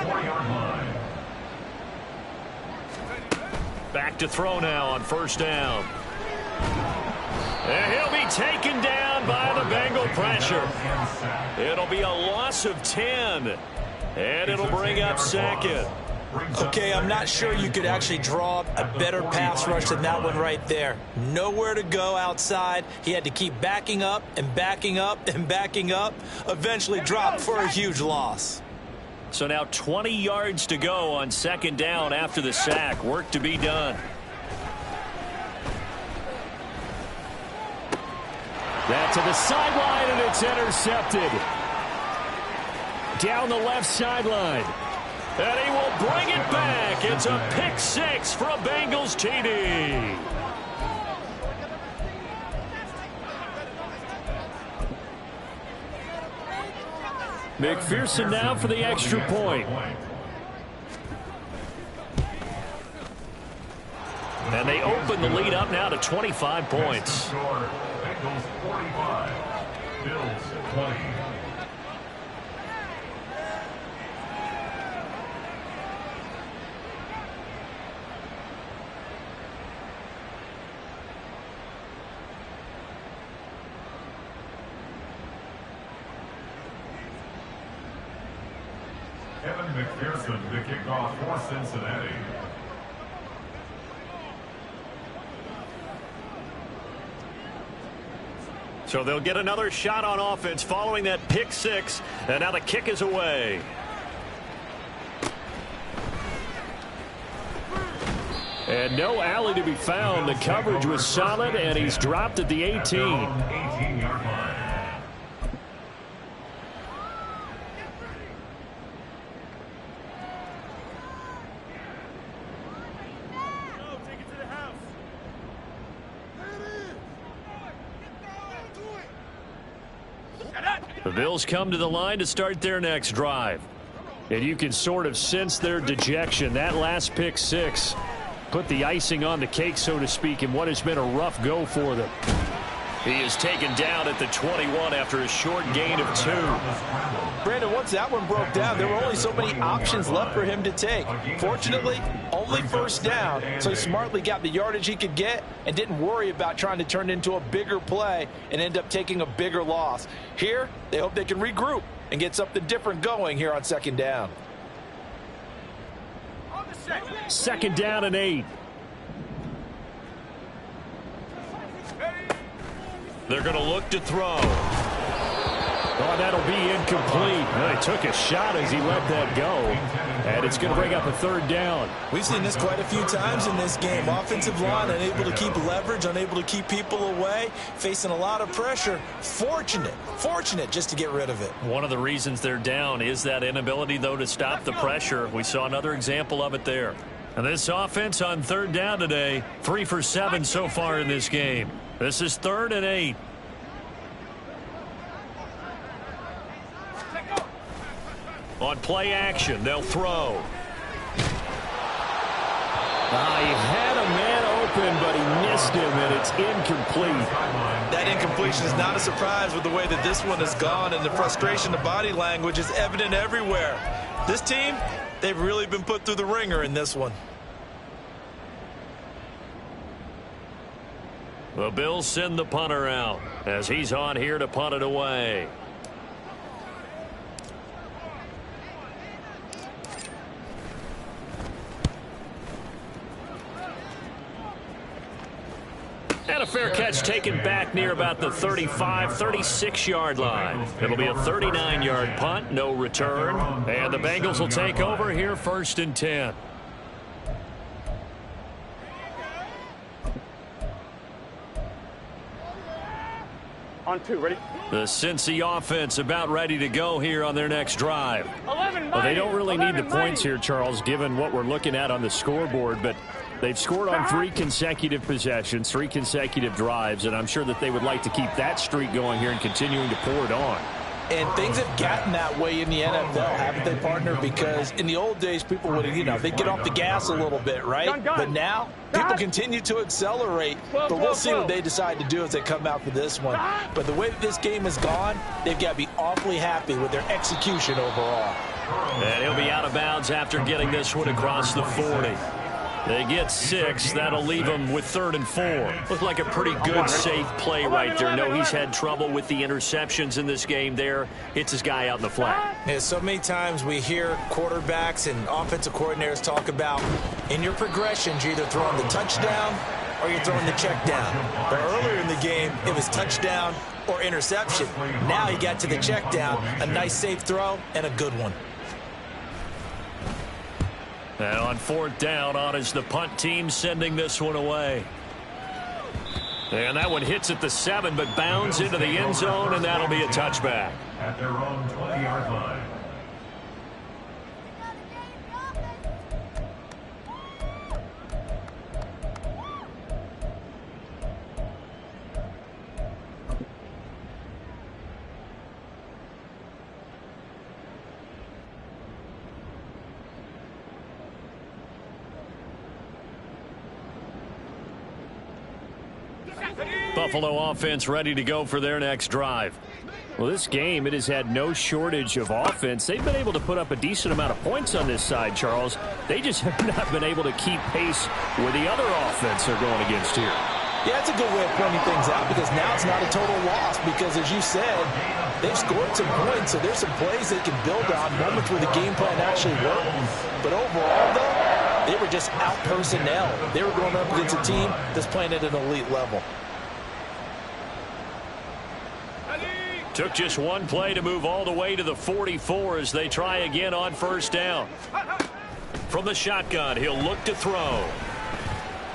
44-yard line. Back to throw now on 1st down. And he'll be taken down by the Bengal pressure. It'll be a loss of 10. And it'll bring up 2nd. Okay, I'm not sure you could actually draw a better pass rush than that one right there. Nowhere to go outside. He had to keep backing up and backing up and backing up. Eventually dropped for a huge loss. So now 20 yards to go on 2nd down after the sack. Work to be done. That to the sideline, and it's intercepted. Down the left sideline. And he will bring it back. It's a pick 6 for a Bengals TD. McPherson now for the extra point. And they open the lead up now to 25 points. Bengals 45, Bills 20. Kevin McPherson to kick off for Cincinnati. So they'll get another shot on offense following that pick six. And now the kick is away. And no alley to be found. The coverage was solid, and he's dropped at the 18. 18-yard line. The Bills come to the line to start their next drive. And you can sort of sense their dejection. That last pick six put the icing on the cake, so to speak, in what has been a rough go for them. He is taken down at the 21 after a short gain of 2. Brandon, once that one broke down, there were only so many options left for him to take. Fortunately, only first down, so he smartly got the yardage he could get and didn't worry about trying to turn it into a bigger play and end up taking a bigger loss. Here, they hope they can regroup and get something different going here on second down. Second down and 8. They're going to look to throw. Oh, that'll be incomplete. Well, he took a shot as he let that go. And it's going to bring up a third down. We've seen this quite a few times in this game. Offensive line unable to keep leverage, unable to keep people away, facing a lot of pressure. Fortunate just to get rid of it. One of the reasons they're down is that inability, though, to stop the pressure. We saw another example of it there. And this offense on third down today, 3 for 7 so far in this game. This is 3rd and 8. On play action, they'll throw. He had a man open, but he missed him, and it's incomplete. That incompletion is not a surprise with the way that this one has gone, and the frustration, the body language is evident everywhere. This team, they've really been put through the ringer in this one. The Bills send the punter out as he's on here to punt it away. And a fair catch taken back near about the 35, 36-yard line. It'll be a 39-yard punt, no return. And the Bengals will take over here 1st and 10. On 2, ready? The Cincy offense about ready to go here on their next drive. 11, well, they don't really need the points here, Charles, given what we're looking at on the scoreboard, but they've scored on 3 consecutive possessions, 3 consecutive drives, and I'm sure that they would like to keep that streak going here and continuing to pour it on. And things have gotten that way in the NFL, haven't they, partner? Because in the old days, people would, they'd get off the gas a little bit, right? But now, people continue to accelerate. But we'll see what they decide to do as they come out for this one. But the way that this game has gone, they've got to be awfully happy with their execution overall. And he'll be out of bounds after getting this one across the 40. They get 6. That'll leave them with 3rd and 4. Looked like a pretty good, safe play right there. No, he's had trouble with the interceptions in this game there. Hits his guy out in the flat. Yeah, so many times we hear quarterbacks and offensive coordinators talk about in your progressions, you're either throwing the touchdown or you're throwing the check down. But earlier in the game, it was touchdown or interception. Now he got to the check down, a nice safe throw and a good one. And on 4th down, on is the punt team sending this one away. And that one hits at the 7, but bounds into the end zone, and that'll be a touchback. At their own 20-yard line. Buffalo offense ready to go for their next drive. Well, this game, it has had no shortage of offense. They've been able to put up a decent amount of points on this side, Charles. They just have not been able to keep pace with the other offense they're going against here. Yeah, it's a good way of pointing things out because now it's not a total loss because, as you said, they've scored some points, so there's some plays they can build on, moments where the game plan actually worked. But overall, though, they were just out-personnel. They were going up against a team that's playing at an elite level. Took just one play to move all the way to the 44 as they try again on first down. From the shotgun, he'll look to throw.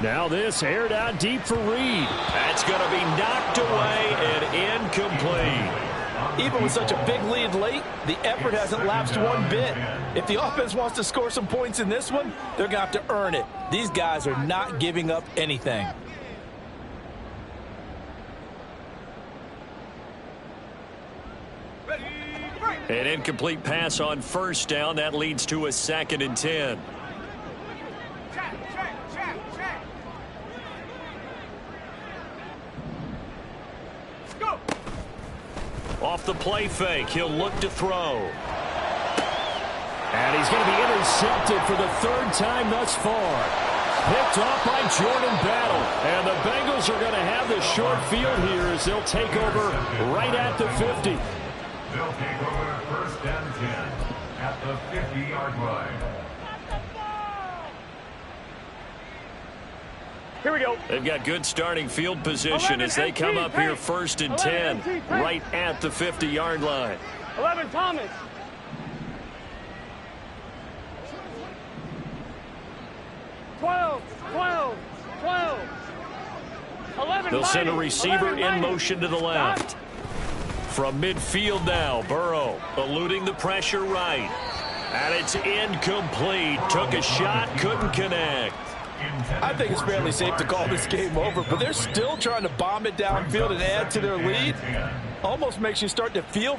Now this aired out deep for Reed. That's going to be knocked away and incomplete. Even with such a big lead late, the effort hasn't lapsed one bit. If the offense wants to score some points in this one, they're going to have to earn it. These guys are not giving up anything. An incomplete pass on first down. That leads to a 2nd and 10. Off the play fake, he'll look to throw. And he's going to be intercepted for the 3rd time thus far. Picked off by Jordan Battle. And the Bengals are going to have the short field here as they'll take over right at the 50. They'll take over 1st and 10 at the 50-yard line. Here we go. They've got good starting field position as they come up here 1st and 10 right at the 50-yard line. 11, Thomas. Twelve. 11, They'll send a Mighty. receiver 11, in motion to the left. Stop. From midfield now, Burrow eluding the pressure right. And it's incomplete. Took a shot, couldn't connect. I think it's fairly safe to call this game over, but they're still trying to bomb it downfield and add to their lead. Almost makes you start to feel